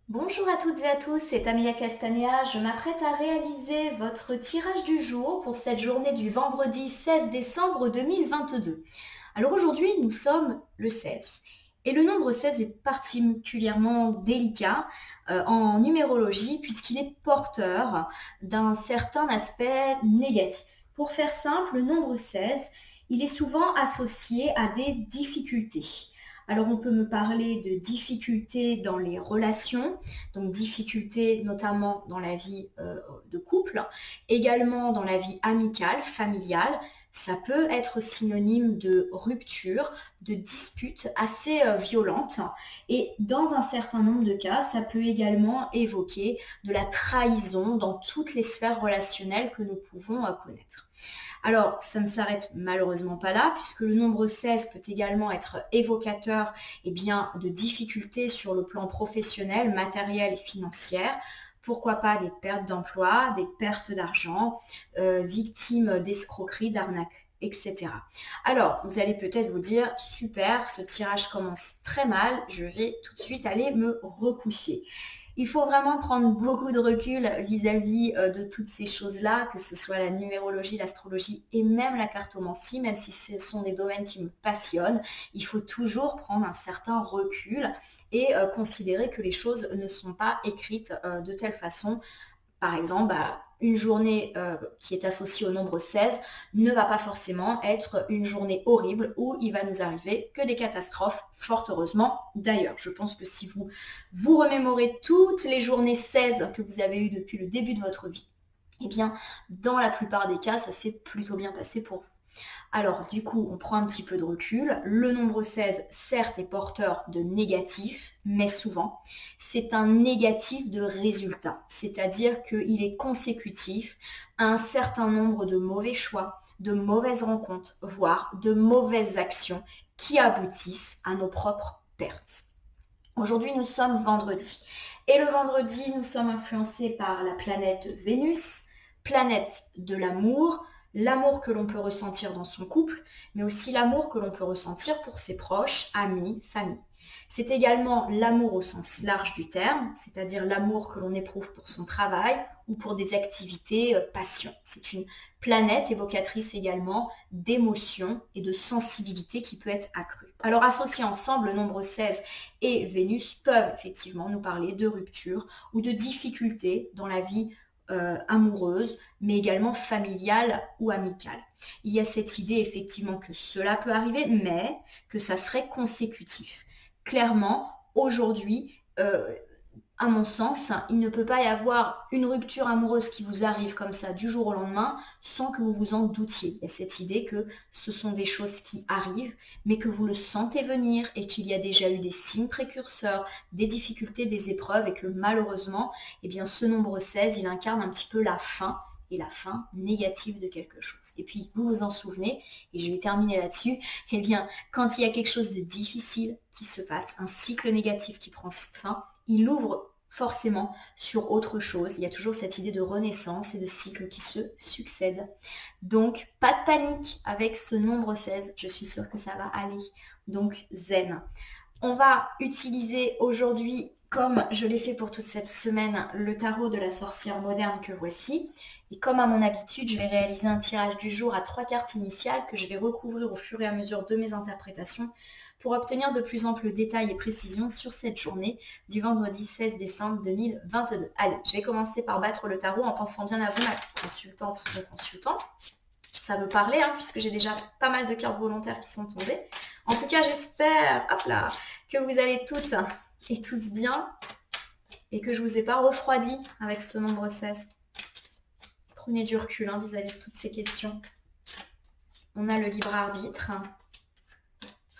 Bonjour à toutes et à tous, c'est Amelia Castanea. Je m'apprête à réaliser votre tirage du jour pour cette journée du vendredi 16 décembre 2022. Alors aujourd'hui, nous sommes le 16 et le nombre 16 est particulièrement délicat en numérologie puisqu'il est porteur d'un certain aspect négatif. Pour faire simple, le nombre 16, il est souvent associé à des difficultés. Alors on peut me parler de difficultés dans les relations, donc difficultés notamment dans la vie de couple, également dans la vie amicale, familiale. Ça peut être synonyme de rupture, de dispute assez violente. Et dans un certain nombre de cas, ça peut également évoquer de la trahison dans toutes les sphères relationnelles que nous pouvons connaître. Alors, ça ne s'arrête malheureusement pas là, puisque le nombre 16 peut également être évocateur de difficultés sur le plan professionnel, matériel et financier. Pourquoi pas des pertes d'emploi, des pertes d'argent, victimes d'escroqueries, d'arnaques, etc. Alors, vous allez peut-être vous dire, super, ce tirage commence très mal, je vais tout de suite aller me recoucher. Il faut vraiment prendre beaucoup de recul vis-à-vis de toutes ces choses-là, que ce soit la numérologie, l'astrologie et même la cartomancie, même si ce sont des domaines qui me passionnent. Il faut toujours prendre un certain recul et considérer que les choses ne sont pas écrites de telle façon. Par exemple, une journée qui est associée au nombre 16 ne va pas forcément être une journée horrible où il va nous arriver que des catastrophes, fort heureusement. D'ailleurs, je pense que si vous vous remémorez toutes les journées 16 que vous avez eues depuis le début de votre vie, eh bien, dans la plupart des cas, ça s'est plutôt bien passé pour vous. Alors, du coup, on prend un petit peu de recul. Le nombre 16, certes, est porteur de négatif, mais souvent, c'est un négatif de résultat. C'est-à-dire qu'il est consécutif à un certain nombre de mauvais choix, de mauvaises rencontres, voire de mauvaises actions qui aboutissent à nos propres pertes. Aujourd'hui, nous sommes vendredi. Et le vendredi, nous sommes influencés par la planète Vénus, planète de l'amour que l'on peut ressentir dans son couple, mais aussi l'amour que l'on peut ressentir pour ses proches, amis, famille. C'est également l'amour au sens large du terme, c'est-à-dire l'amour que l'on éprouve pour son travail ou pour des activités passion. C'est une planète évocatrice également d'émotions et de sensibilité qui peut être accrue. Alors associés ensemble, le nombre 16 et Vénus peuvent effectivement nous parler de rupture ou de difficultés dans la vie amoureuse, mais également familiale ou amicale. Il y a cette idée effectivement que cela peut arriver, mais que ça serait consécutif. Clairement, aujourd'hui, à mon sens, il ne peut pas y avoir une rupture amoureuse qui vous arrive comme ça du jour au lendemain sans que vous vous en doutiez. Il y a cette idée que ce sont des choses qui arrivent, mais que vous le sentez venir et qu'il y a déjà eu des signes précurseurs, des difficultés, des épreuves et que malheureusement, eh bien, ce nombre 16, il incarne un petit peu la fin et la fin négative de quelque chose. Et puis, vous vous en souvenez, et je vais terminer là-dessus, eh bien, quand il y a quelque chose de difficile qui se passe, un cycle négatif qui prend fin, il ouvre forcément sur autre chose. Il y a toujours cette idée de renaissance et de cycle qui se succèdent. Donc, pas de panique avec ce nombre 16. Je suis sûre que ça va aller. Donc, zen. On va utiliser aujourd'hui, comme je l'ai fait pour toute cette semaine, le tarot de la sorcière moderne que voici. Et comme à mon habitude, je vais réaliser un tirage du jour à 3 cartes initiales que je vais recouvrir au fur et à mesure de mes interprétations pour obtenir de plus amples détails et précisions sur cette journée du vendredi 16 décembre 2022. Allez, je vais commencer par battre le tarot en pensant bien à vous, ma consultante ou consultant. Ça veut parler, puisque j'ai déjà pas mal de cartes volontaires qui sont tombées. En tout cas, j'espère, hop là, que vous allez toutes et tous bien et que je ne vous ai pas refroidi avec ce nombre 16. Prenez du recul vis-à-vis de toutes ces questions. On a le libre arbitre,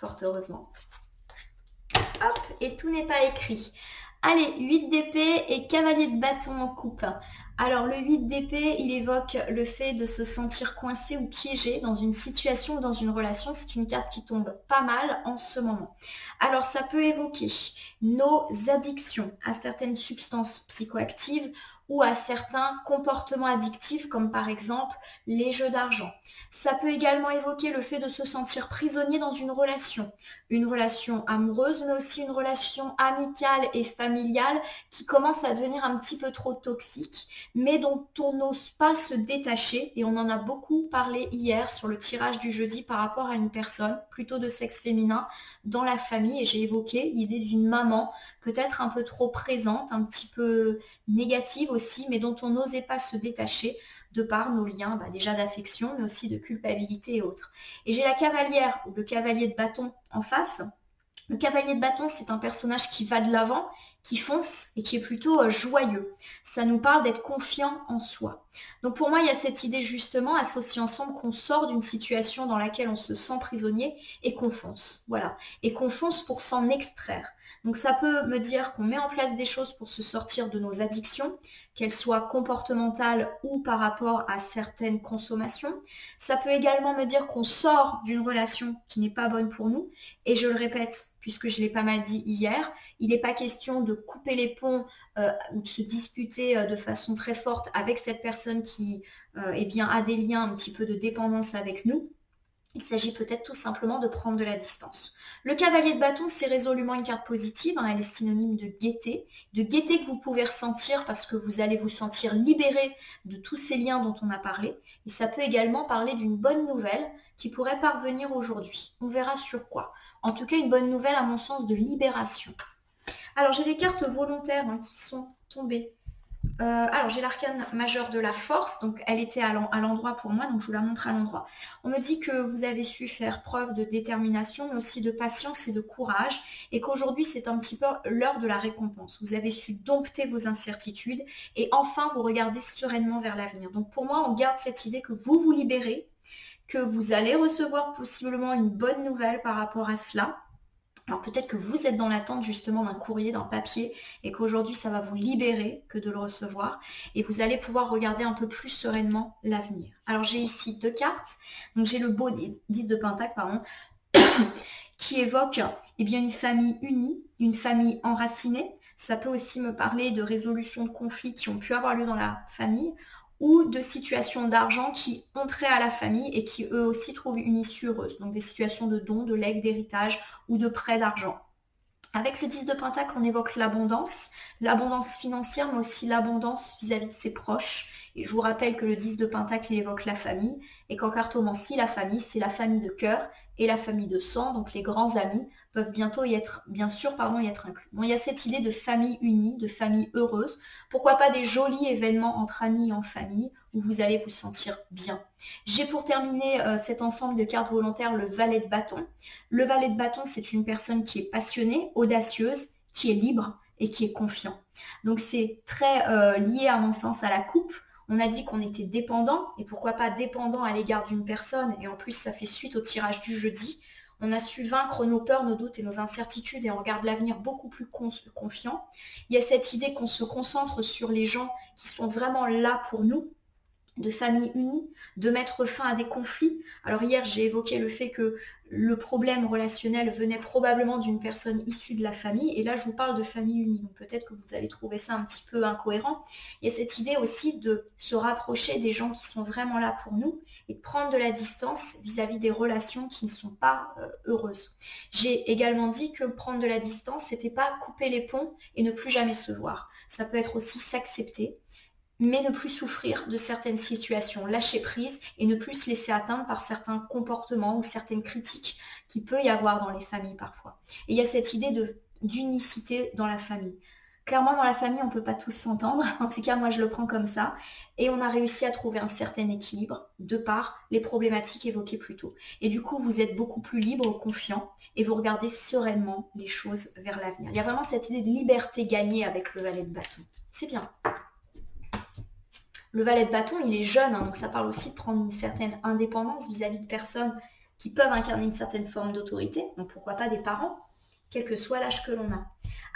fort heureusement. Hop, et tout n'est pas écrit. Allez, 8 d'épée et cavalier de bâton en coupe. Alors le 8 d'épée, il évoque le fait de se sentir coincé ou piégé dans une situation ou dans une relation. C'est une carte qui tombe pas mal en ce moment. Alors ça peut évoquer nos addictions à certaines substances psychoactives ou à certains comportements addictifs comme par exemple les jeux d'argent. Ça peut également évoquer le fait de se sentir prisonnier dans une relation amoureuse mais aussi une relation amicale et familiale qui commence à devenir un petit peu trop toxique mais dont on n'ose pas se détacher. Et on en a beaucoup parlé hier sur le tirage du jeudi par rapport à une personne plutôt de sexe féminin dans la famille. Et j'ai évoqué l'idée d'une maman peut-être un peu trop présente, un petit peu négative aussi, mais dont on n'osait pas se détacher de par nos liens déjà d'affection, mais aussi de culpabilité et autres. Et j'ai la cavalière ou le cavalier de bâton en face. Le cavalier de bâton, c'est un personnage qui va de l'avant, qui fonce et qui est plutôt joyeux. Ça nous parle d'être confiant en soi. Donc pour moi, il y a cette idée justement associée ensemble qu'on sort d'une situation dans laquelle on se sent prisonnier et qu'on fonce. Voilà. Et qu'on fonce pour s'en extraire. Donc ça peut me dire qu'on met en place des choses pour se sortir de nos addictions, qu'elles soient comportementales ou par rapport à certaines consommations. Ça peut également me dire qu'on sort d'une relation qui n'est pas bonne pour nous. Et je le répète, puisque je l'ai pas mal dit hier, il n'est pas question de couper les ponts ou de se disputer de façon très forte avec cette personne qui a des liens un petit peu de dépendance avec nous. Il s'agit peut-être tout simplement de prendre de la distance. Le cavalier de bâton, c'est résolument une carte positive, elle est synonyme de gaieté que vous pouvez ressentir parce que vous allez vous sentir libéré de tous ces liens dont on a parlé. Et ça peut également parler d'une bonne nouvelle qui pourrait parvenir aujourd'hui. On verra sur quoi. En tout cas, une bonne nouvelle à mon sens de libération. Alors, j'ai des cartes volontaires qui sont tombées. Alors j'ai l'arcane majeur de la force, donc elle était à l'endroit pour moi, donc je vous la montre à l'endroit. On me dit que vous avez su faire preuve de détermination, mais aussi de patience et de courage, et qu'aujourd'hui c'est un petit peu l'heure de la récompense. Vous avez su dompter vos incertitudes, et enfin vous regardez sereinement vers l'avenir. Donc pour moi, on garde cette idée que vous vous libérez, que vous allez recevoir possiblement une bonne nouvelle par rapport à cela. Alors peut-être que vous êtes dans l'attente justement d'un courrier, d'un papier, et qu'aujourd'hui ça va vous libérer que de le recevoir, et vous allez pouvoir regarder un peu plus sereinement l'avenir. Alors j'ai ici deux cartes, donc j'ai le beau 10 de Pentacle, qui évoque une famille unie, une famille enracinée. Ça peut aussi me parler de résolution de conflits qui ont pu avoir lieu dans la famille, ou de situations d'argent qui ont trait à la famille et qui eux aussi trouvent une issue heureuse. Donc des situations de dons, de legs, d'héritage ou de prêts d'argent. Avec le 10 de Pentacle, on évoque l'abondance financière, mais aussi l'abondance vis-à-vis de ses proches. Et je vous rappelle que le 10 de Pentacle, il évoque la famille, et qu'en cartomancie, la famille, c'est la famille de cœur et la famille de sang, donc les grands amis peuvent bientôt y être inclus. Bon, il y a cette idée de famille unie, de famille heureuse. Pourquoi pas des jolis événements entre amis et en famille, où vous allez vous sentir bien. J'ai pour terminer cet ensemble de cartes volontaires le valet de bâton. Le valet de bâton, c'est une personne qui est passionnée, audacieuse, qui est libre et qui est confiant. Donc c'est très lié à mon sens à la coupe. On a dit qu'on était dépendant, et pourquoi pas dépendant à l'égard d'une personne, et en plus ça fait suite au tirage du jeudi. On a su vaincre nos peurs, nos doutes et nos incertitudes, et on regarde l'avenir beaucoup plus confiant. Il y a cette idée qu'on se concentre sur les gens qui sont vraiment là pour nous, de famille unie, de mettre fin à des conflits. Alors hier, j'ai évoqué le fait que le problème relationnel venait probablement d'une personne issue de la famille, et là je vous parle de famille unie, donc peut-être que vous allez trouver ça un petit peu incohérent. Il y a cette idée aussi de se rapprocher des gens qui sont vraiment là pour nous, et de prendre de la distance vis-à-vis des relations qui ne sont pas heureuses. J'ai également dit que prendre de la distance, c'était pas couper les ponts et ne plus jamais se voir. Ça peut être aussi s'accepter, mais ne plus souffrir de certaines situations, lâcher prise et ne plus se laisser atteindre par certains comportements ou certaines critiques qu'il peut y avoir dans les familles parfois. Et il y a cette idée d'unicité dans la famille. Clairement, dans la famille, on ne peut pas tous s'entendre, en tout cas moi je le prends comme ça, et on a réussi à trouver un certain équilibre de par les problématiques évoquées plus tôt. Et du coup, vous êtes beaucoup plus libre, confiant, et vous regardez sereinement les choses vers l'avenir. Il y a vraiment cette idée de liberté gagnée avec le valet de bâton. C'est bien. Le valet de bâton, il est jeune, donc ça parle aussi de prendre une certaine indépendance vis-à-vis de personnes qui peuvent incarner une certaine forme d'autorité, donc pourquoi pas des parents. quel que soit l'âge que l'on a.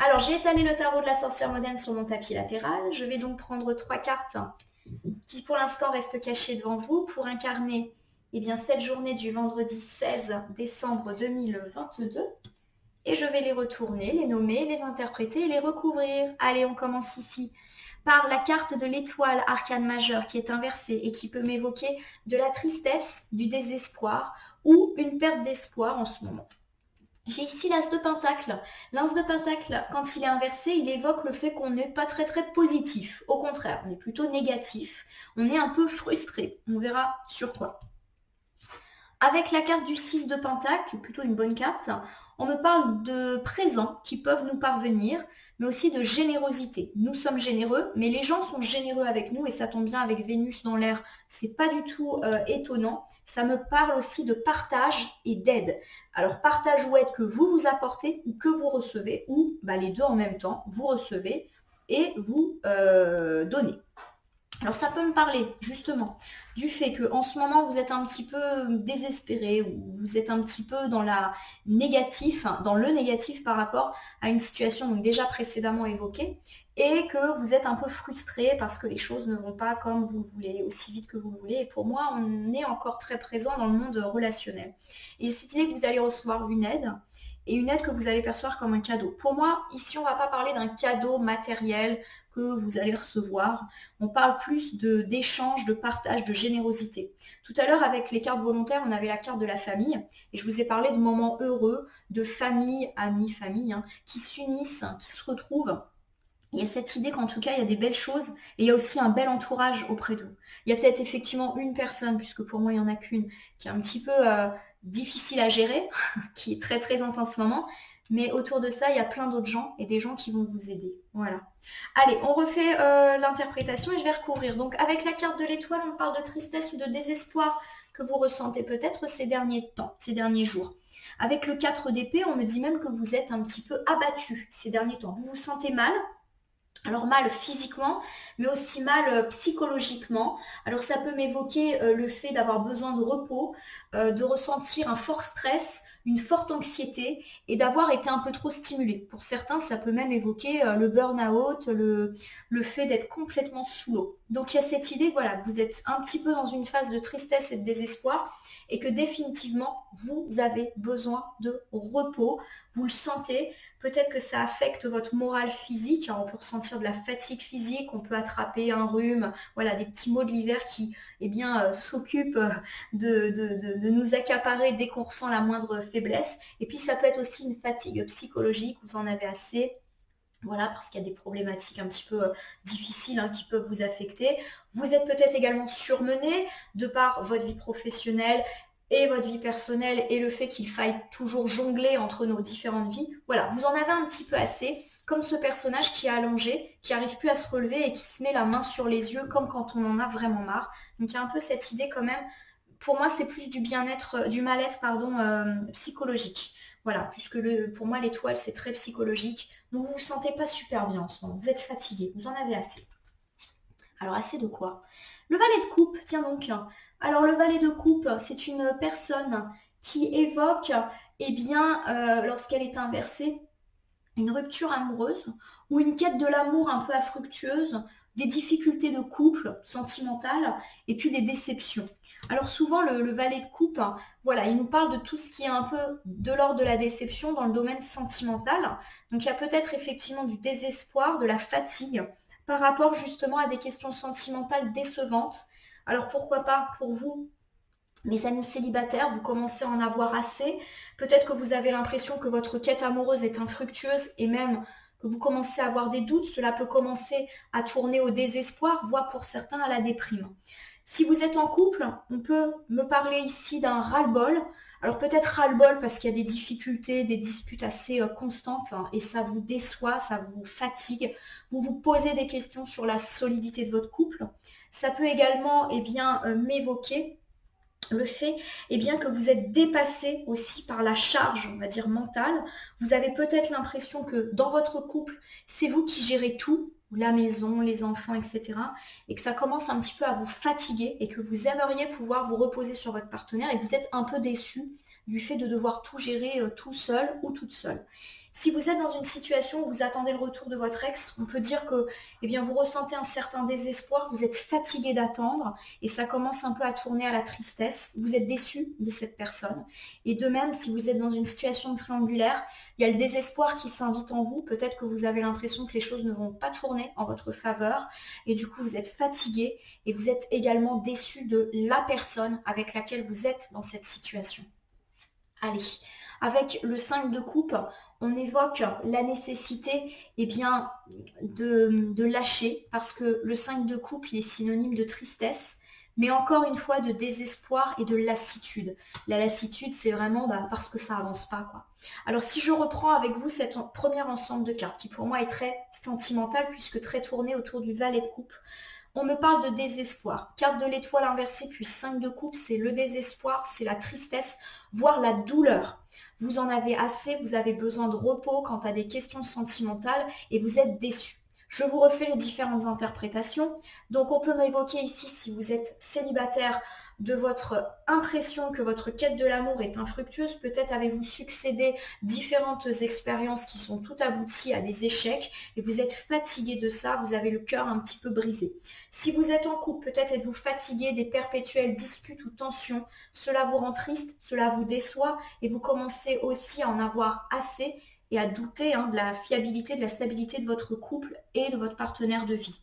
Alors, j'ai étalé le tarot de la sorcière moderne sur mon tapis latéral. Je vais donc prendre 3 cartes qui pour l'instant restent cachées devant vous pour incarner cette journée du vendredi 16 décembre 2022. Et je vais les retourner, les nommer, les interpréter et les recouvrir. Allez, on commence ici par la carte de l'étoile arcane majeure qui est inversée et qui peut m'évoquer de la tristesse, du désespoir ou une perte d'espoir en ce moment. J'ai ici l'as de pentacle. L'as de pentacle, quand il est inversé, il évoque le fait qu'on n'est pas très positif. Au contraire, on est plutôt négatif. On est un peu frustré. On verra sur quoi. Avec la carte du 6 de pentacle, plutôt une bonne carte, on me parle de présents qui peuvent nous parvenir, mais aussi de générosité. Nous sommes généreux, mais les gens sont généreux avec nous et ça tombe bien avec Vénus dans l'air. C'est pas du tout étonnant. Ça me parle aussi de partage et d'aide. Alors partage ou aide que vous apportez ou que vous recevez, ou les deux en même temps, vous recevez et vous donnez. Alors ça peut me parler justement du fait que en ce moment vous êtes un petit peu désespéré ou vous êtes un petit peu dans le négatif par rapport à une situation donc déjà précédemment évoquée et que vous êtes un peu frustré parce que les choses ne vont pas comme vous le voulez, aussi vite que vous le voulez. Et pour moi, on est encore très présent dans le monde relationnel. Et cette idée que vous allez recevoir une aide et une aide que vous allez percevoir comme un cadeau. Pour moi, ici, on ne va pas parler d'un cadeau matériel que vous allez recevoir. On parle plus d'échange, de partage, de générosité. Tout à l'heure, avec les cartes volontaires, on avait la carte de la famille et je vous ai parlé de moments heureux, de famille, amis, famille, qui s'unissent, qui se retrouvent. Il y a cette idée qu'en tout cas, il y a des belles choses et il y a aussi un bel entourage auprès de vous. Il y a peut-être effectivement une personne, puisque pour moi, il n'y en a qu'une, qui est un petit peu difficile à gérer, qui est très présente en ce moment. Mais autour de ça, il y a plein d'autres gens et des gens qui vont vous aider. Voilà. Allez, on refait l'interprétation et je vais recouvrir. Donc, avec la carte de l'étoile, on parle de tristesse ou de désespoir que vous ressentez peut-être ces derniers temps, ces derniers jours. Avec le 4 d'épée, on me dit même que vous êtes un petit peu abattu ces derniers temps. Vous vous sentez mal. Alors mal physiquement, mais aussi mal psychologiquement. Alors ça peut m'évoquer le fait d'avoir besoin de repos, de ressentir un fort stress, une forte anxiété et d'avoir été un peu trop stimulé. Pour certains, ça peut même évoquer le burn-out, le fait d'être complètement sous l'eau. Donc il y a cette idée, voilà, vous êtes un petit peu dans une phase de tristesse et de désespoir et que définitivement, vous avez besoin de repos. Vous le sentez. Peut-être que ça affecte votre morale physique. On peut ressentir de la fatigue physique, on peut attraper un rhume, voilà, des petits maux de l'hiver qui s'occupent de nous accaparer dès qu'on ressent la moindre faiblesse. Et puis ça peut être aussi une fatigue psychologique, vous en avez assez. Voilà, parce qu'il y a des problématiques un petit peu difficiles qui peuvent vous affecter. Vous êtes peut-être également surmené de par votre vie professionnelle et votre vie personnelle et le fait qu'il faille toujours jongler entre nos différentes vies. Voilà, vous en avez un petit peu assez, comme ce personnage qui est allongé, qui n'arrive plus à se relever et qui se met la main sur les yeux comme quand on en a vraiment marre. Donc il y a un peu cette idée quand même, pour moi c'est plus du bien-être, du mal-être psychologique. Voilà, puisque pour moi l'étoile c'est très psychologique. Donc vous vous sentez pas super bien en ce moment, vous êtes fatigué, vous en avez assez. Alors assez de quoi? Le valet de coupe, tiens donc. Alors le valet de coupe, c'est une personne qui évoque, lorsqu'elle est inversée, une rupture amoureuse ou une quête de l'amour un peu infructueuse, des difficultés de couple sentimentales et puis des déceptions. Alors souvent le valet de coupe, voilà, il nous parle de tout ce qui est un peu de l'ordre de la déception dans le domaine sentimental. Donc il y a peut-être effectivement du désespoir, de la fatigue par rapport justement à des questions sentimentales décevantes. Alors pourquoi pas pour vous, mes amis célibataires, vous commencez à en avoir assez. Peut-être que vous avez l'impression que votre quête amoureuse est infructueuse et même que vous commencez à avoir des doutes. Cela peut commencer à tourner au désespoir, voire pour certains à la déprime. Si vous êtes en couple, on peut me parler ici d'un ras-le-bol. Alors peut-être ras-le-bol parce qu'il y a des difficultés, des disputes assez constantes et ça vous déçoit, ça vous fatigue. Vous vous posez des questions sur la solidité de votre couple. Ça peut également m'évoquer le fait que vous êtes dépassé aussi par la charge, on va dire, mentale. Vous avez peut-être l'impression que dans votre couple, c'est vous qui gérez tout, la maison, les enfants, etc. Et que ça commence un petit peu à vous fatiguer et que vous aimeriez pouvoir vous reposer sur votre partenaire et que vous êtes un peu déçu du fait de devoir tout gérer tout seul ou toute seule. Si vous êtes dans une situation où vous attendez le retour de votre ex, on peut dire que eh bien, vous ressentez un certain désespoir, vous êtes fatigué d'attendre et ça commence un peu à tourner à la tristesse. Vous êtes déçu de cette personne. Et de même, si vous êtes dans une situation triangulaire, il y a le désespoir qui s'invite en vous. Peut-être que vous avez l'impression que les choses ne vont pas tourner en votre faveur et du coup, vous êtes fatigué et vous êtes également déçu de la personne avec laquelle vous êtes dans cette situation. Allez, avec le 5 de coupe, on évoque la nécessité eh bien, de lâcher parce que le 5 de coupe, il est synonyme de tristesse, mais encore une fois de désespoir et de lassitude. La lassitude, c'est vraiment parce que ça avance pas, quoi. Alors si je reprends avec vous cette première ensemble de cartes qui pour moi est très sentimentale puisque très tournée autour du valet de coupe, on me parle de désespoir. Carte de l'étoile inversée puis 5 de coupe, c'est le désespoir, c'est la tristesse, voire la douleur. Vous en avez assez, vous avez besoin de repos quant à des questions sentimentales et vous êtes déçu. Je vous refais les différentes interprétations. Donc on peut m'évoquer ici, si vous êtes célibataire, de votre impression que votre quête de l'amour est infructueuse. Peut-être avez-vous succédé différentes expériences qui sont toutes abouties à des échecs et vous êtes fatigué de ça, vous avez le cœur un petit peu brisé. Si vous êtes en couple, peut-être êtes-vous fatigué des perpétuelles disputes ou tensions. Cela vous rend triste, cela vous déçoit et vous commencez aussi à en avoir assez et à douter de la fiabilité, de la stabilité de votre couple et de votre partenaire de vie.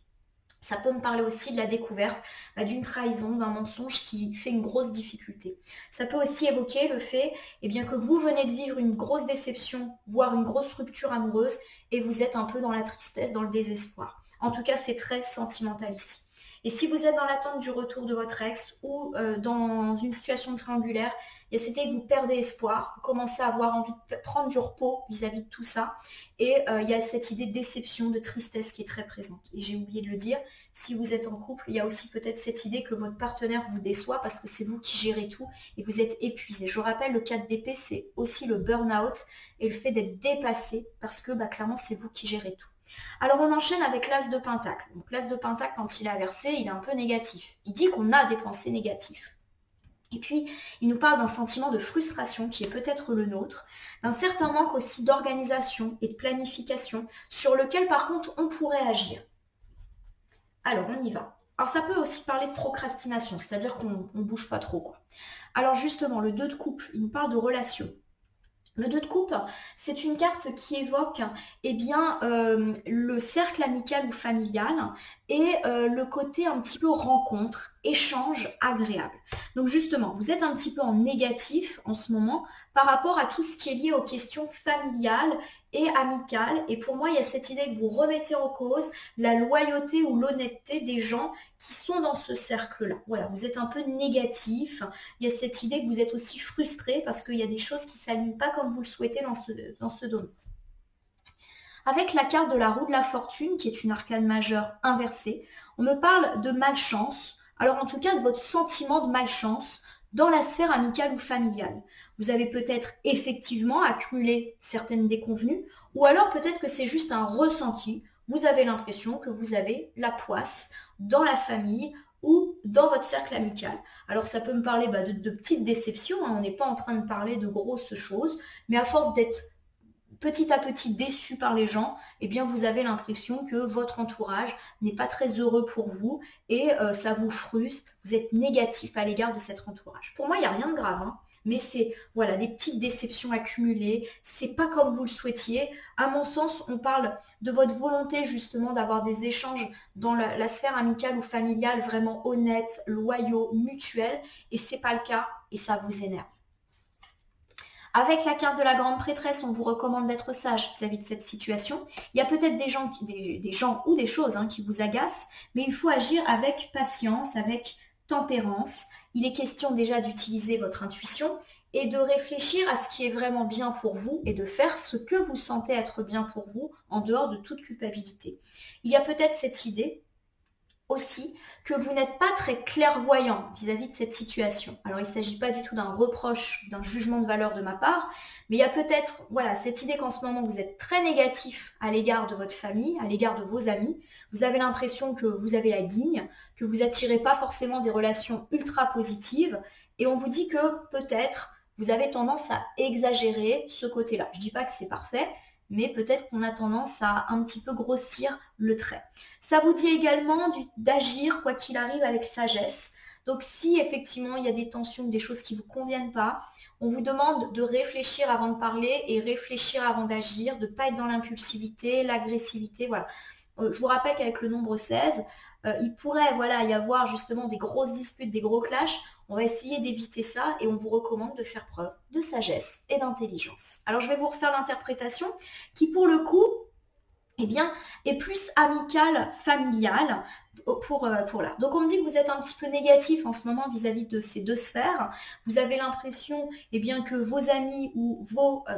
Ça peut me parler aussi de la découverte d'une trahison, d'un mensonge qui fait une grosse difficulté. Ça peut aussi évoquer le fait que vous venez de vivre une grosse déception, voire une grosse rupture amoureuse, et vous êtes un peu dans la tristesse, dans le désespoir. En tout cas, c'est très sentimental ici. Et si vous êtes dans l'attente du retour de votre ex ou dans une situation triangulaire, il y a cette idée que vous perdez espoir, vous commencez à avoir envie de prendre du repos vis-à-vis de tout ça. Et il y a cette idée de déception, de tristesse qui est très présente. Et j'ai oublié de le dire, si vous êtes en couple, il y a aussi peut-être cette idée que votre partenaire vous déçoit parce que c'est vous qui gérez tout et vous êtes épuisé. Je rappelle, le 4 d'épée, c'est aussi le burn-out et le fait d'être dépassé parce que clairement, c'est vous qui gérez tout. Alors on enchaîne avec l'as de pentacle. Donc l'as de pentacle, quand il est inversé, il est un peu négatif. Il dit qu'on a des pensées négatives. Et puis, il nous parle d'un sentiment de frustration qui est peut-être le nôtre, d'un certain manque aussi d'organisation et de planification sur lequel par contre on pourrait agir. Alors on y va. Alors ça peut aussi parler de procrastination, c'est-à-dire qu'on ne bouge pas trop, quoi. Alors justement, le 2 de couple, il nous parle de relation. Le 2 de coupe, c'est une carte qui évoque le cercle amical ou familial et le côté un petit peu rencontre, échange agréable. Donc justement, vous êtes un petit peu en négatif en ce moment par rapport à tout ce qui est lié aux questions familiales et amicales. Et pour moi, il y a cette idée que vous remettez en cause la loyauté ou l'honnêteté des gens qui sont dans ce cercle-là. Voilà, vous êtes un peu négatif. Il y a cette idée que vous êtes aussi frustré parce qu'il y a des choses qui ne s'alignent pas comme vous le souhaitez dans ce domaine. Avec la carte de la roue de la fortune, qui est une arcane majeure inversée, on me parle de malchance. Alors en tout cas, de votre sentiment de malchance dans la sphère amicale ou familiale. Vous avez peut-être effectivement accumulé certaines déconvenues, ou alors peut-être que c'est juste un ressenti. Vous avez l'impression que vous avez la poisse dans la famille ou dans votre cercle amical. Alors ça peut me parler de petites déceptions, on n'est pas en train de parler de grosses choses, mais à force d'être petit à petit déçu par les gens, vous avez l'impression que votre entourage n'est pas très heureux pour vous et ça vous frustre, vous êtes négatif à l'égard de cet entourage. Pour moi, il n'y a rien de grave, mais c'est des petites déceptions accumulées, c'est pas comme vous le souhaitiez. À mon sens, on parle de votre volonté justement d'avoir des échanges dans la sphère amicale ou familiale vraiment honnêtes, loyaux, mutuels, et c'est pas le cas et ça vous énerve. Avec la carte de la grande prêtresse, on vous recommande d'être sage vis-à-vis de cette situation. Il y a peut-être des gens ou des choses qui vous agacent, mais il faut agir avec patience, avec tempérance. Il est question déjà d'utiliser votre intuition et de réfléchir à ce qui est vraiment bien pour vous et de faire ce que vous sentez être bien pour vous en dehors de toute culpabilité. Il y a peut-être cette idée aussi que vous n'êtes pas très clairvoyant vis-à-vis de cette situation. Alors il ne s'agit pas du tout d'un reproche, d'un jugement de valeur de ma part, mais il y a peut-être cette idée qu'en ce moment vous êtes très négatif à l'égard de votre famille, à l'égard de vos amis. Vous avez l'impression que vous avez la guigne, que vous n'attirez pas forcément des relations ultra positives et on vous dit que peut-être vous avez tendance à exagérer ce côté-là. Je ne dis pas que c'est parfait, mais peut-être qu'on a tendance à un petit peu grossir le trait. Ça vous dit également d'agir, quoi qu'il arrive, avec sagesse. Donc si effectivement il y a des tensions, des choses qui ne vous conviennent pas, on vous demande de réfléchir avant de parler et réfléchir avant d'agir, de ne pas être dans l'impulsivité, l'agressivité, voilà. Je vous rappelle qu'avec le nombre 16, il pourrait y avoir justement des grosses disputes, des gros clashs. On va essayer d'éviter ça et on vous recommande de faire preuve de sagesse et d'intelligence. Alors je vais vous refaire l'interprétation qui pour le coup est plus amicale, familiale pour là. Donc on me dit que vous êtes un petit peu négatif en ce moment vis-à-vis de ces deux sphères. Vous avez l'impression que vos amis ou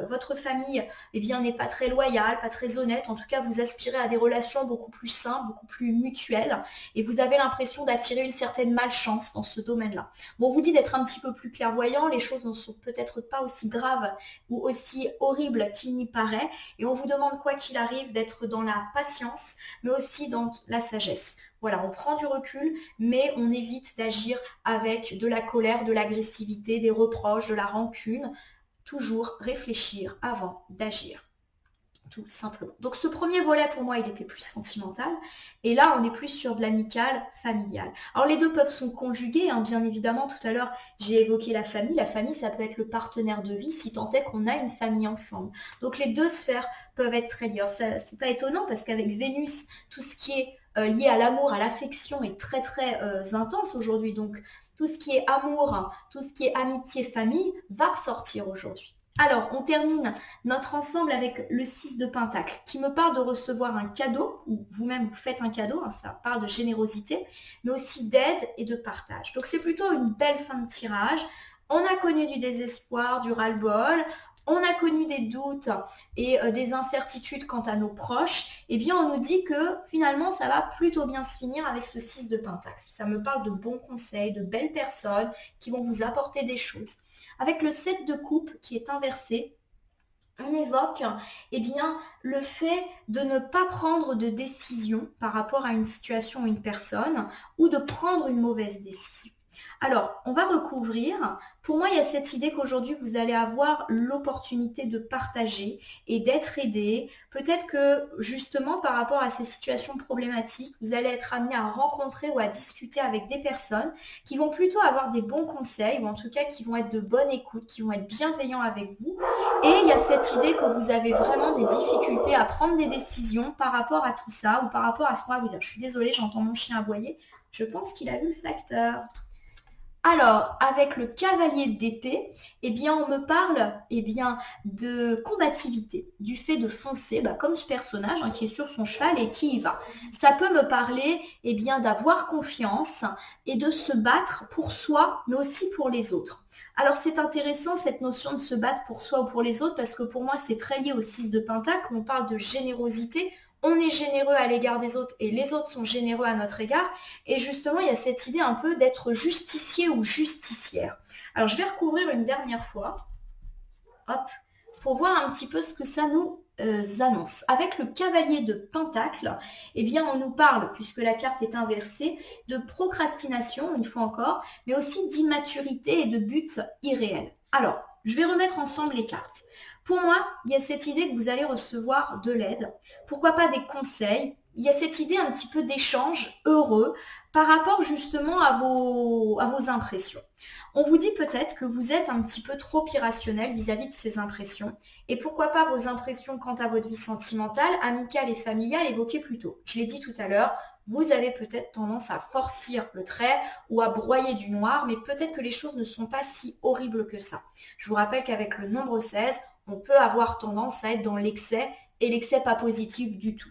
votre famille n'est pas très loyale, pas très honnête. En tout cas, vous aspirez à des relations beaucoup plus simples, beaucoup plus mutuelles. Et vous avez l'impression d'attirer une certaine malchance dans ce domaine-là. Bon, on vous dit d'être un petit peu plus clairvoyant. Les choses ne sont peut-être pas aussi graves ou aussi horribles qu'il n'y paraît. Et on vous demande, quoi qu'il arrive, d'être dans la patience, mais aussi dans la sagesse. Voilà, on prend du recul, mais on évite d'agir avec de la colère, de l'agressivité, des reproches, de la rancune. Toujours réfléchir avant d'agir, tout simplement. Donc ce premier volet, pour moi, il était plus sentimental. Et là, on est plus sur de l'amical, familial. Alors les deux peuvent se conjuguer, hein, bien évidemment. Tout à l'heure, j'ai évoqué la famille. La famille, ça peut être le partenaire de vie, si tant est qu'on a une famille ensemble. Donc les deux sphères peuvent être très liées. Alors, c'est pas étonnant, parce qu'avec Vénus, tout ce qui est lié à l'amour, à l'affection est très très intense aujourd'hui. Donc tout ce qui est amour, tout ce qui est amitié, famille va ressortir aujourd'hui. Alors, on termine notre ensemble avec le 6 de Pentacle, qui me parle de recevoir un cadeau, ou vous-même vous faites un cadeau, hein, ça parle de générosité, mais aussi d'aide et de partage. Donc c'est plutôt une belle fin de tirage. On a connu du désespoir, du ras-le-bol, on a connu des doutes et des incertitudes quant à nos proches. Eh bien, on nous dit que finalement, ça va plutôt bien se finir avec ce 6 de Pentacle. Ça me parle de bons conseils, de belles personnes qui vont vous apporter des choses. Avec le 7 de coupe qui est inversé, on évoque le fait de ne pas prendre de décision par rapport à une situation ou une personne ou de prendre une mauvaise décision. Alors, on va recouvrir. Pour moi, il y a cette idée qu'aujourd'hui, vous allez avoir l'opportunité de partager et d'être aidé. Peut-être que, justement, par rapport à ces situations problématiques, vous allez être amené à rencontrer ou à discuter avec des personnes qui vont plutôt avoir des bons conseils ou en tout cas qui vont être de bonne écoute, qui vont être bienveillants avec vous. Et il y a cette idée que vous avez vraiment des difficultés à prendre des décisions par rapport à tout ça ou par rapport à ce qu'on va vous dire. Je suis désolée, j'entends mon chien aboyer. Je pense qu'il a vu le facteur. Alors, avec le cavalier d'épée, on me parle de combativité, du fait de foncer, comme ce personnage qui est sur son cheval et qui y va. Ça peut me parler d'avoir confiance et de se battre pour soi, mais aussi pour les autres. Alors, c'est intéressant cette notion de se battre pour soi ou pour les autres, parce que pour moi, c'est très lié au 6 de Pentacle, on parle de générosité. On est généreux à l'égard des autres et les autres sont généreux à notre égard. Et justement, il y a cette idée un peu d'être justicier ou justicière. Alors, je vais recouvrir une dernière fois, pour voir un petit peu ce que ça nous annonce. Avec le cavalier de Pentacle, on nous parle, puisque la carte est inversée, de procrastination, une fois encore, mais aussi d'immaturité et de buts irréels. Alors, je vais remettre ensemble les cartes. Pour moi, il y a cette idée que vous allez recevoir de l'aide, pourquoi pas des conseils. Il y a cette idée un petit peu d'échange heureux par rapport justement à vos impressions. On vous dit peut-être que vous êtes un petit peu trop irrationnel vis-à-vis de ces impressions. Et pourquoi pas vos impressions quant à votre vie sentimentale, amicale et familiale évoquées plus tôt. Je l'ai dit tout à l'heure, vous avez peut-être tendance à forcir le trait ou à broyer du noir, mais peut-être que les choses ne sont pas si horribles que ça. Je vous rappelle qu'avec le nombre 16, on peut avoir tendance à être dans l'excès et l'excès pas positif du tout.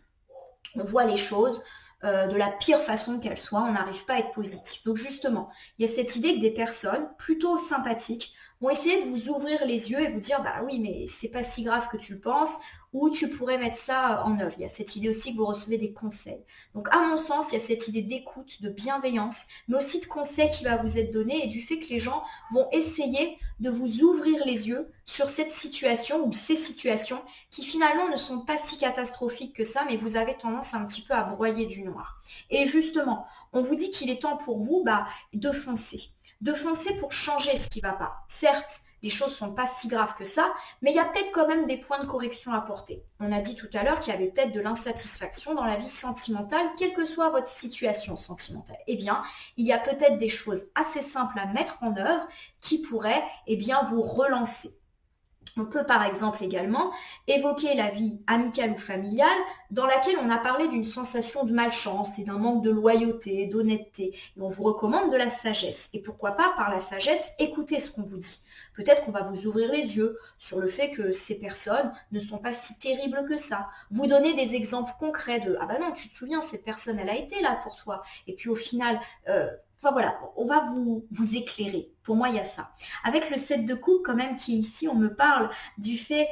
On voit les choses de la pire façon qu'elles soient, on n'arrive pas à être positif. Donc justement, il y a cette idée que des personnes plutôt sympathiques vont essayer de vous ouvrir les yeux et vous dire bah oui mais c'est pas si grave que tu le penses ou tu pourrais mettre ça en œuvre. Il y a cette idée aussi que vous recevez des conseils. Donc à mon sens, il y a cette idée d'écoute, de bienveillance, mais aussi de conseils qui va vous être donné et du fait que les gens vont essayer de vous ouvrir les yeux sur cette situation ou ces situations qui finalement ne sont pas si catastrophiques que ça, mais vous avez tendance un petit peu à broyer du noir. Et justement, on vous dit qu'il est temps pour vous de foncer. De foncer pour changer ce qui ne va pas. Certes, les choses sont pas si graves que ça, mais il y a peut-être quand même des points de correction à apporter. On a dit tout à l'heure qu'il y avait peut-être de l'insatisfaction dans la vie sentimentale, quelle que soit votre situation sentimentale. Eh bien, il y a peut-être des choses assez simples à mettre en œuvre qui pourraient, eh bien, vous relancer. On peut par exemple également évoquer la vie amicale ou familiale dans laquelle on a parlé d'une sensation de malchance et d'un manque de loyauté, d'honnêteté. Et on vous recommande de la sagesse. Et pourquoi pas, par la sagesse, écoutez ce qu'on vous dit. Peut-être qu'on va vous ouvrir les yeux sur le fait que ces personnes ne sont pas si terribles que ça. Vous donner des exemples concrets de « Ah bah non, tu te souviens, cette personne, elle a été là pour toi. » Et puis au final... Enfin voilà, on va vous éclairer. Pour moi, il y a ça. Avec le 7 de coupe, quand même, qui est ici, on me parle du fait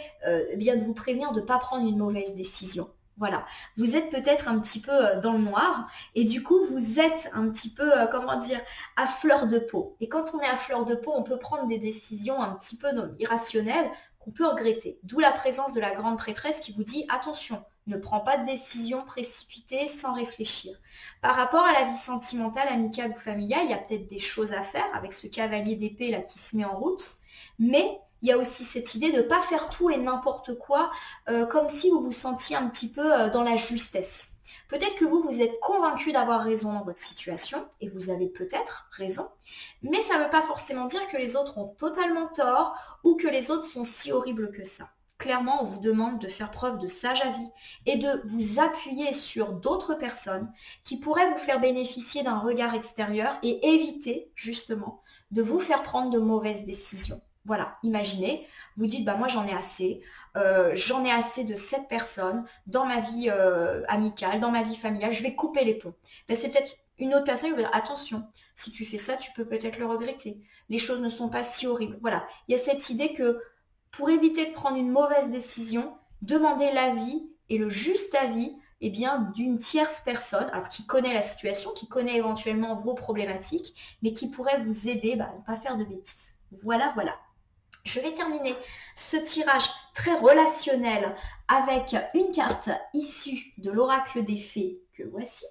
bien de vous prévenir de ne pas prendre une mauvaise décision. Voilà, vous êtes peut-être un petit peu dans le noir et du coup, vous êtes un petit peu, comment dire, à fleur de peau. Et quand on est à fleur de peau, on peut prendre des décisions un petit peu irrationnelles qu'on peut regretter. D'où la présence de la grande prêtresse qui vous dit « Attention, ne prends pas de décision précipitée sans réfléchir. » Par rapport à la vie sentimentale, amicale ou familiale, il y a peut-être des choses à faire avec ce cavalier d'épée là qui se met en route, mais il y a aussi cette idée de ne pas faire tout et n'importe quoi, comme si vous vous sentiez un petit peu dans la justesse. Peut-être que vous êtes convaincu d'avoir raison dans votre situation, et vous avez peut-être raison, mais ça ne veut pas forcément dire que les autres ont totalement tort ou que les autres sont si horribles que ça. Clairement, on vous demande de faire preuve de sage avis et de vous appuyer sur d'autres personnes qui pourraient vous faire bénéficier d'un regard extérieur et éviter justement de vous faire prendre de mauvaises décisions. Voilà, imaginez, vous dites, bah moi j'en ai assez de cette personne dans ma vie amicale, dans ma vie familiale, je vais couper les ponts. Ben, c'est peut-être une autre personne qui va dire, attention, si tu fais ça, tu peux peut-être le regretter. Les choses ne sont pas si horribles. Voilà, il y a cette idée que pour éviter de prendre une mauvaise décision, demandez l'avis et le juste avis eh bien, d'une tierce personne, alors qui connaît la situation, qui connaît éventuellement vos problématiques, mais qui pourrait vous aider à ne pas faire de bêtises. Voilà, voilà. Je vais terminer ce tirage très relationnel avec une carte issue de l'oracle des fées que voici.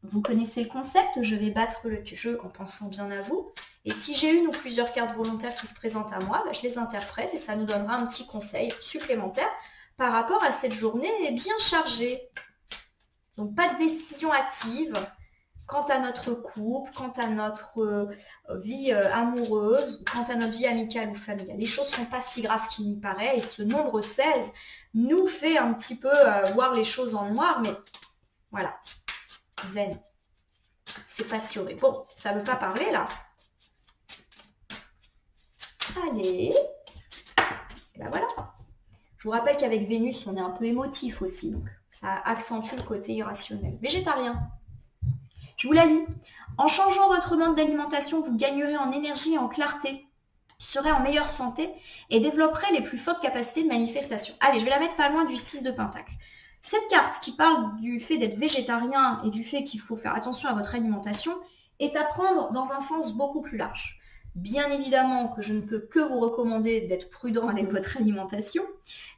Vous connaissez le concept, je vais battre le jeu en pensant bien à vous. Et si j'ai une ou plusieurs cartes volontaires qui se présentent à moi, je les interprète et ça nous donnera un petit conseil supplémentaire par rapport à cette journée bien chargée. Donc pas de décision hâtive quant à notre couple, quant à notre vie amoureuse, quant à notre vie amicale ou familiale. Les choses ne sont pas si graves qu'il n'y paraît et ce nombre 16 nous fait un petit peu voir les choses en noir, mais voilà, zen. C'est pas si horrible. Bon, ça ne veut pas parler là. Allez. Et ben voilà. Je vous rappelle qu'avec Vénus, on est un peu émotif aussi. Donc ça accentue le côté irrationnel. Végétarien. Je vous la lis. En changeant votre mode d'alimentation, vous gagnerez en énergie et en clarté, serez en meilleure santé et développerez les plus fortes capacités de manifestation. Allez, je vais la mettre pas loin du 6 de Pentacle. Cette carte qui parle du fait d'être végétarien et du fait qu'il faut faire attention à votre alimentation est à prendre dans un sens beaucoup plus large. Bien évidemment que je ne peux que vous recommander d'être prudent avec votre alimentation,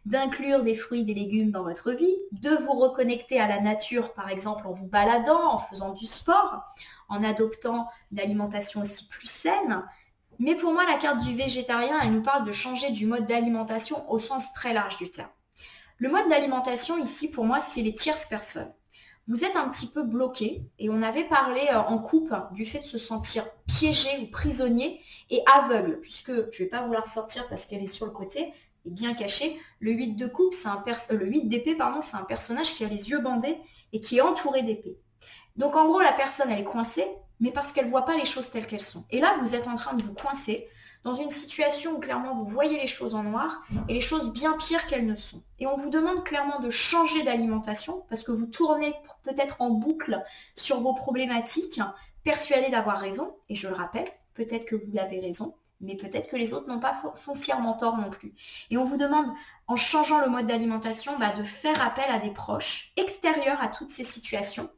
d'inclure des fruits, des légumes dans votre vie, de vous reconnecter à la nature, par exemple en vous baladant, en faisant du sport, en adoptant une alimentation aussi plus saine. Mais pour moi, la carte du végétarien, elle nous parle de changer du mode d'alimentation au sens très large du terme. Le mode d'alimentation ici, pour moi, c'est les tierces personnes. Vous êtes un petit peu bloqué et on avait parlé en couple du fait de se sentir piégé ou prisonnier et aveugle, puisque je ne vais pas vous la ressortir parce qu'elle est sur le côté et bien cachée. Le 8 de coupe, le 8 d'épée, c'est un personnage qui a les yeux bandés et qui est entouré d'épées. Donc en gros, la personne, elle est coincée, mais parce qu'elle ne voit pas les choses telles qu'elles sont. Et là, vous êtes en train de vous coincer dans une situation où clairement vous voyez les choses en noir et les choses bien pires qu'elles ne sont. Et on vous demande clairement de changer d'alimentation parce que vous tournez peut-être en boucle sur vos problématiques, persuadé d'avoir raison. Et je le rappelle, peut-être que vous avez raison, mais peut-être que les autres n'ont pas foncièrement tort non plus. Et on vous demande, en changeant le mode d'alimentation, de faire appel à des proches extérieurs à toutes ces situations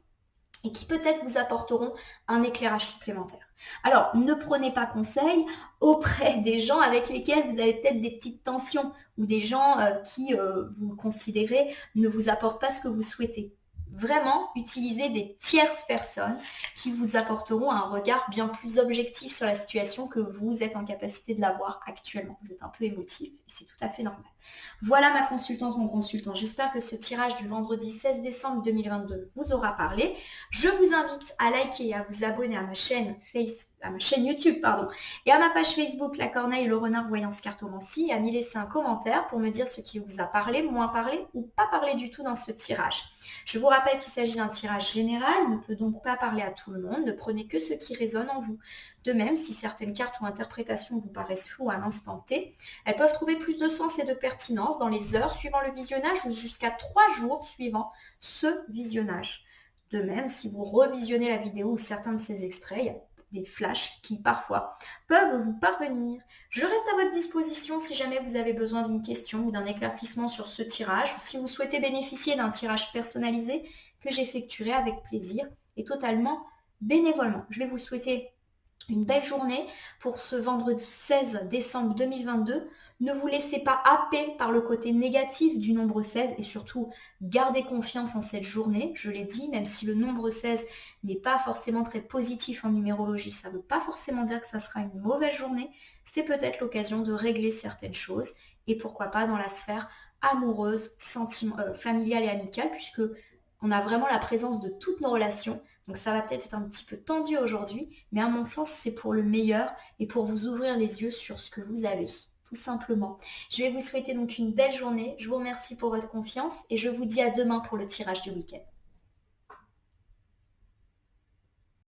et qui peut-être vous apporteront un éclairage supplémentaire. Alors, ne prenez pas conseil auprès des gens avec lesquels vous avez peut-être des petites tensions ou des gens qui, vous considérez, ne vous apportent pas ce que vous souhaitez. Vraiment, utilisez des tierces personnes qui vous apporteront un regard bien plus objectif sur la situation que vous êtes en capacité de l'avoir actuellement. Vous êtes un peu émotif et c'est tout à fait normal. Voilà ma consultante, mon consultant. J'espère que ce tirage du vendredi 16 décembre 2022 vous aura parlé. Je vous invite à liker et à vous abonner à ma chaîne YouTube, et à ma page Facebook La Corneille, le renard voyance cartomancie, et à m'y laisser un commentaire pour me dire ce qui vous a parlé, moins parlé ou pas parlé du tout dans ce tirage. Je vous rappelle qu'il s'agit d'un tirage général, ne peut donc pas parler à tout le monde, ne prenez que ce qui résonne en vous. De même, si certaines cartes ou interprétations vous paraissent floues à l'instant T, elles peuvent trouver plus de sens et de pertinence dans les heures suivant le visionnage ou jusqu'à 3 jours suivant ce visionnage. De même, si vous revisionnez la vidéo ou certains de ces extraits, il y a des flashs qui parfois peuvent vous parvenir. Je reste à votre disposition si jamais vous avez besoin d'une question ou d'un éclaircissement sur ce tirage, ou si vous souhaitez bénéficier d'un tirage personnalisé que j'effectuerai avec plaisir et totalement bénévolement. Je vais vous souhaiter une belle journée pour ce vendredi 16 décembre 2022. Ne vous laissez pas happer par le côté négatif du nombre 16 et surtout gardez confiance en cette journée. Je l'ai dit, même si le nombre 16 n'est pas forcément très positif en numérologie, ça ne veut pas forcément dire que ça sera une mauvaise journée. C'est peut-être l'occasion de régler certaines choses et pourquoi pas dans la sphère amoureuse, familiale et amicale, puisque on a vraiment la présence de toutes nos relations. Donc ça va peut-être être un petit peu tendu aujourd'hui, mais à mon sens, c'est pour le meilleur et pour vous ouvrir les yeux sur ce que vous avez, tout simplement. Je vais vous souhaiter donc une belle journée. Je vous remercie pour votre confiance et je vous dis à demain pour le tirage du week-end.